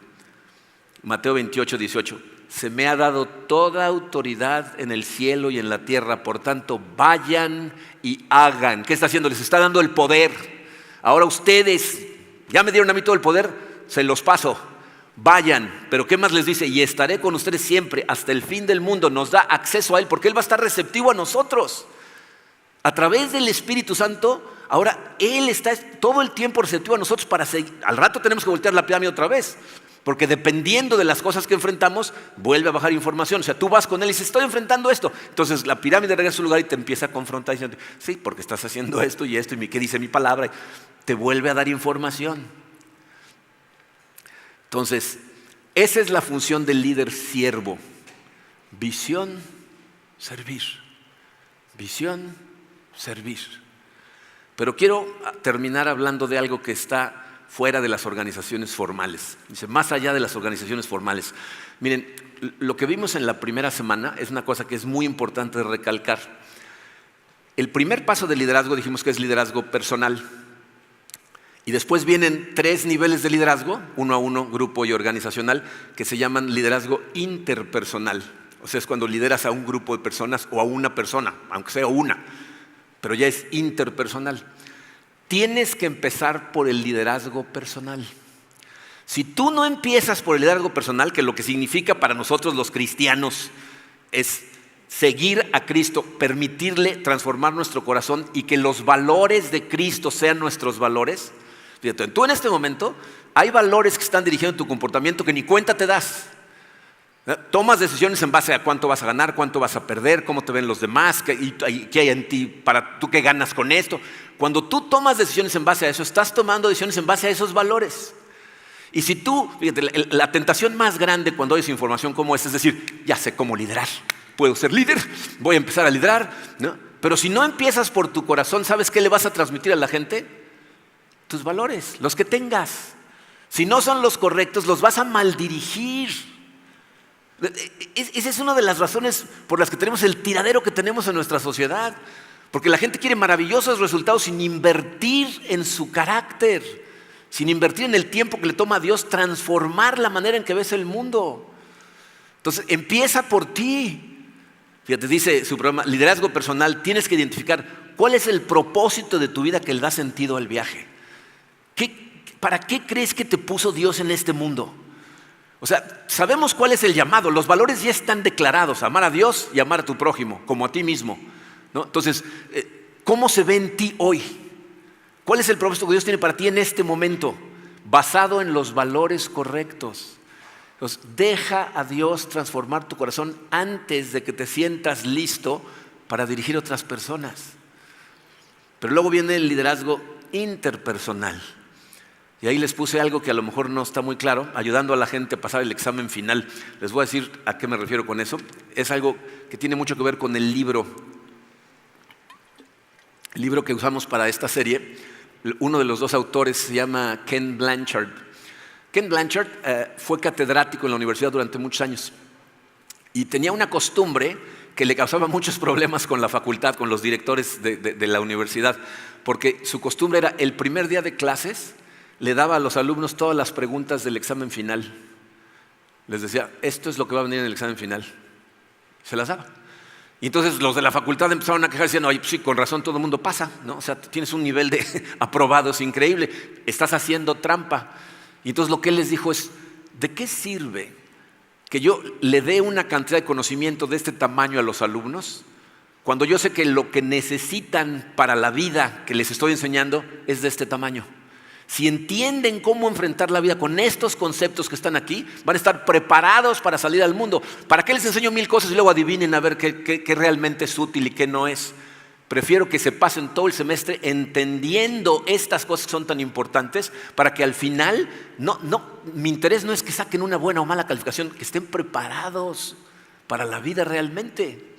Mateo 28, 18. Se me ha dado toda autoridad en el cielo y en la tierra, por tanto vayan y hagan. ¿Qué está haciendo? Les está dando el poder. Ahora ustedes, ya me dieron a mí todo el poder, se los paso. Vayan, pero ¿qué más les dice? Y estaré con ustedes siempre hasta el fin del mundo. Nos da acceso a Él porque Él va a estar receptivo a nosotros. A través del Espíritu Santo, ahora Él está todo el tiempo receptivo a nosotros para seguir. Al rato tenemos que voltear la pirámide otra vez, porque dependiendo de las cosas que enfrentamos, vuelve a bajar información. O sea, tú vas con Él y dices, estoy enfrentando esto. Entonces la pirámide regresa a su lugar y te empieza a confrontar diciendo, sí, porque estás haciendo esto y ¿qué dice mi palabra? Y te vuelve a dar información. Entonces, esa es la función del líder siervo. Visión, servir. Visión, servir. Pero quiero terminar hablando de algo que está fuera de las organizaciones formales. Dice, más allá de las organizaciones formales. Miren, lo que vimos en la primera semana es una cosa que es muy importante de recalcar. El primer paso del liderazgo dijimos que es liderazgo personal. Y después vienen 3 niveles de liderazgo, 1 a 1, grupo y organizacional, que se llaman liderazgo interpersonal. O sea, es cuando lideras a un grupo de personas o a una persona, aunque sea una, pero ya es interpersonal. Tienes que empezar por el liderazgo personal. Si tú no empiezas por el liderazgo personal, que lo que significa para nosotros los cristianos es seguir a Cristo, permitirle transformar nuestro corazón y que los valores de Cristo sean nuestros valores. Fíjate, tú en este momento hay valores que están dirigiendo tu comportamiento que ni cuenta te das. Tomas decisiones en base a cuánto vas a ganar, cuánto vas a perder, cómo te ven los demás, qué hay en ti, para tú qué ganas con esto. Cuando tú tomas decisiones en base a eso, estás tomando decisiones en base a esos valores. Y si tú, fíjate, la tentación más grande cuando oyes información como esta es decir, ya sé cómo liderar, puedo ser líder, voy a empezar a liderar, ¿no? Pero si no empiezas por tu corazón, ¿sabes qué le vas a transmitir a la gente? Tus valores, los que tengas. Si no son los correctos, los vas a maldirigir. Esa es una de las razones por las que tenemos el tiradero que tenemos en nuestra sociedad. Porque la gente quiere maravillosos resultados sin invertir en su carácter, sin invertir en el tiempo que le toma a Dios transformar la manera en que ves el mundo. Entonces, empieza por ti. Fíjate, dice su programa, liderazgo personal, tienes que identificar cuál es el propósito de tu vida que le da sentido al viaje. ¿Para qué crees que te puso Dios en este mundo? O sea, sabemos cuál es el llamado, los valores ya están declarados, amar a Dios y amar a tu prójimo, como a ti mismo, ¿no? Entonces, ¿cómo se ve en ti hoy? ¿Cuál es el propósito que Dios tiene para ti en este momento? Basado en los valores correctos. Entonces, deja a Dios transformar tu corazón antes de que te sientas listo para dirigir a otras personas. Pero luego viene el liderazgo interpersonal. Y ahí les puse algo que a lo mejor no está muy claro, ayudando a la gente a pasar el examen final. Les voy a decir a qué me refiero con eso. Es algo que tiene mucho que ver con el libro que usamos para esta serie. Uno de los 2 autores se llama Ken Blanchard. Ken Blanchard fue catedrático en la universidad durante muchos años y tenía una costumbre que le causaba muchos problemas con la facultad, con los directores de la universidad, porque su costumbre era el primer día de clases le daba a los alumnos todas las preguntas del examen final. Les decía, esto es lo que va a venir en el examen final. Se las daba. Y entonces los de la facultad empezaron a quejar diciendo, oye, pues sí, con razón todo el mundo pasa, ¿no? O sea, tienes un nivel de aprobados increíble, estás haciendo trampa. Y entonces lo que él les dijo es, ¿de qué sirve que yo le dé una cantidad de conocimiento de este tamaño a los alumnos cuando yo sé que lo que necesitan para la vida que les estoy enseñando es de este tamaño? Si entienden cómo enfrentar la vida con estos conceptos que están aquí, van a estar preparados para salir al mundo. ¿Para qué les enseño 1000 cosas y luego adivinen a ver qué realmente es útil y qué no es? Prefiero que se pasen todo el semestre entendiendo estas cosas que son tan importantes para que al final, mi interés no es que saquen una buena o mala calificación, que estén preparados para la vida realmente.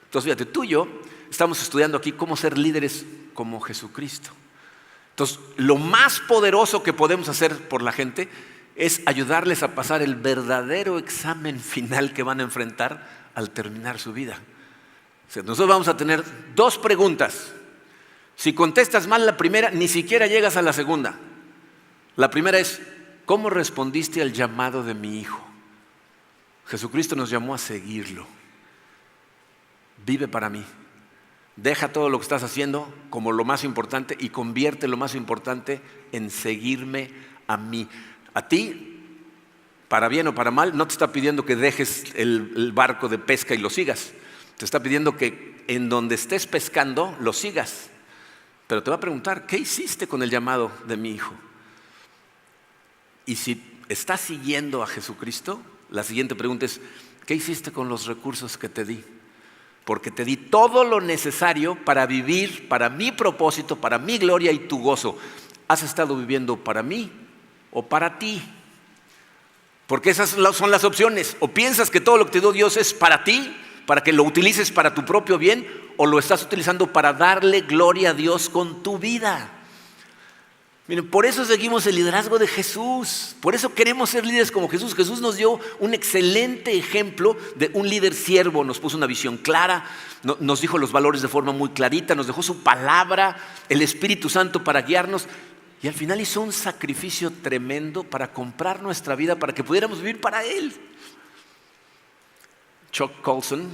Entonces, fíjate, tú y yo estamos estudiando aquí cómo ser líderes como Jesucristo. Entonces, lo más poderoso que podemos hacer por la gente es ayudarles a pasar el verdadero examen final que van a enfrentar al terminar su vida. O sea, nosotros vamos a tener 2 preguntas. Si contestas mal la primera, ni siquiera llegas a la segunda. La primera es, ¿cómo respondiste al llamado de mi hijo? Jesucristo nos llamó a seguirlo. Vive para mí. Deja todo lo que estás haciendo como lo más importante y convierte lo más importante en seguirme a mí. A ti para bien o para mal, no te está pidiendo que dejes el barco de pesca y lo sigas. Te está pidiendo que en donde estés pescando, lo sigas. Pero te va a preguntar, ¿qué hiciste con el llamado de mi hijo? Y si estás siguiendo a Jesucristo, la siguiente pregunta es, ¿qué hiciste con los recursos que te di? Porque te di todo lo necesario para vivir, para mi propósito, para mi gloria y tu gozo. ¿Has estado viviendo para mí o para ti? Porque esas son las opciones. O piensas que todo lo que te dio Dios es para ti, para que lo utilices para tu propio bien, o lo estás utilizando para darle gloria a Dios con tu vida. Miren, por eso seguimos el liderazgo de Jesús. Por eso queremos ser líderes como Jesús. Jesús nos dio un excelente ejemplo de un líder siervo. Nos puso una visión clara, nos dijo los valores de forma muy clarita, nos dejó su palabra, el Espíritu Santo para guiarnos. Y al final hizo un sacrificio tremendo para comprar nuestra vida, para que pudiéramos vivir para Él. Chuck Colson,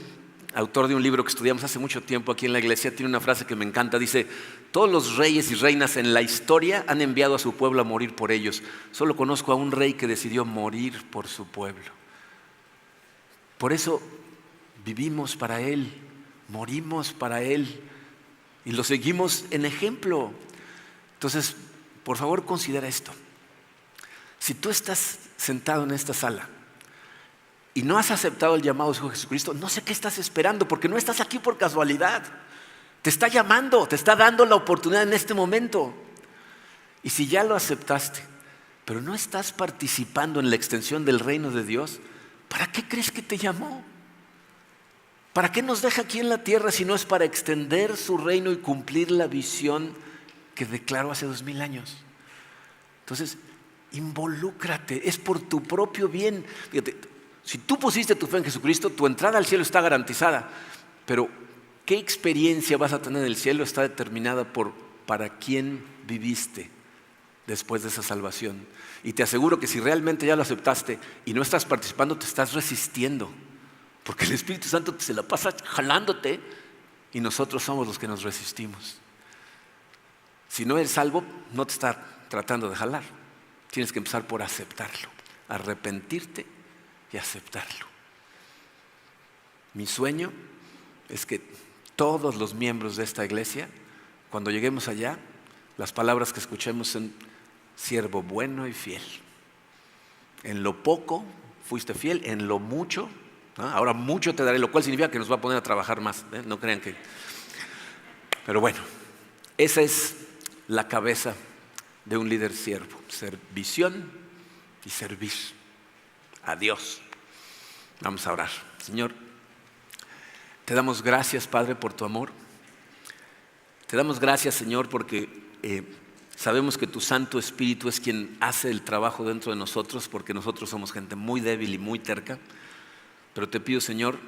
autor de un libro que estudiamos hace mucho tiempo aquí en la iglesia, tiene una frase que me encanta. Dice, todos los reyes y reinas en la historia han enviado a su pueblo a morir por ellos. Solo conozco a un rey que decidió morir por su pueblo. Por eso vivimos para Él, morimos para Él y lo seguimos en ejemplo. Entonces, por favor, considera esto. Si tú estás sentado en esta sala y no has aceptado el llamado de Hijo Jesucristo, no sé qué estás esperando, porque no estás aquí por casualidad. Te está llamando, te está dando la oportunidad en este momento. Y si ya lo aceptaste, pero no estás participando en la extensión del reino de Dios, ¿para qué crees que te llamó? ¿Para qué nos deja aquí en la tierra si no es para extender su reino y cumplir la visión que declaró hace 2000 años? Entonces, involúcrate, es por tu propio bien. Fíjate, si tú pusiste tu fe en Jesucristo, tu entrada al cielo está garantizada, pero ¿qué experiencia vas a tener en el cielo? Está determinada por para quién viviste después de esa salvación. Y te aseguro que si realmente ya lo aceptaste y no estás participando, te estás resistiendo, porque el Espíritu Santo se la pasa jalándote y nosotros somos los que nos resistimos. Si no eres salvo, no te está tratando de jalar. Tienes que empezar por aceptarlo, arrepentirte y aceptarlo. Mi sueño es que todos los miembros de esta iglesia, cuando lleguemos allá, las palabras que escuchemos son siervo bueno y fiel. En lo poco fuiste fiel, en lo mucho, ¿no? Ahora mucho te daré, lo cual significa que nos va a poner a trabajar más, ¿eh? No crean que... Pero bueno, esa es la cabeza de un líder siervo, servición y servir a Dios. Vamos a orar. Señor, te damos gracias, Padre, por tu amor. Te damos gracias, Señor, porque sabemos que tu Santo Espíritu es quien hace el trabajo dentro de nosotros, porque nosotros somos gente muy débil y muy terca. Pero te pido, Señor,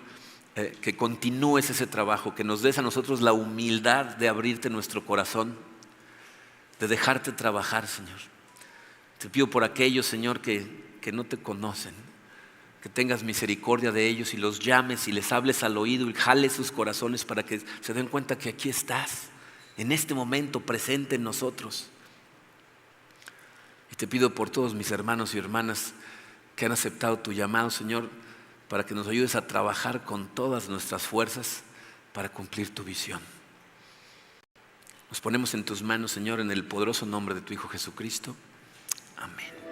que continúes ese trabajo, que nos des a nosotros la humildad de abrirte nuestro corazón, de dejarte trabajar, Señor. Te pido por aquellos, Señor, que no te conocen, que tengas misericordia de ellos y los llames y les hables al oído y jales sus corazones para que se den cuenta que aquí estás, en este momento presente en nosotros. Y te pido por todos mis hermanos y hermanas que han aceptado tu llamado, Señor, para que nos ayudes a trabajar con todas nuestras fuerzas para cumplir tu visión. Nos ponemos en tus manos, Señor, en el poderoso nombre de tu Hijo Jesucristo. Amén.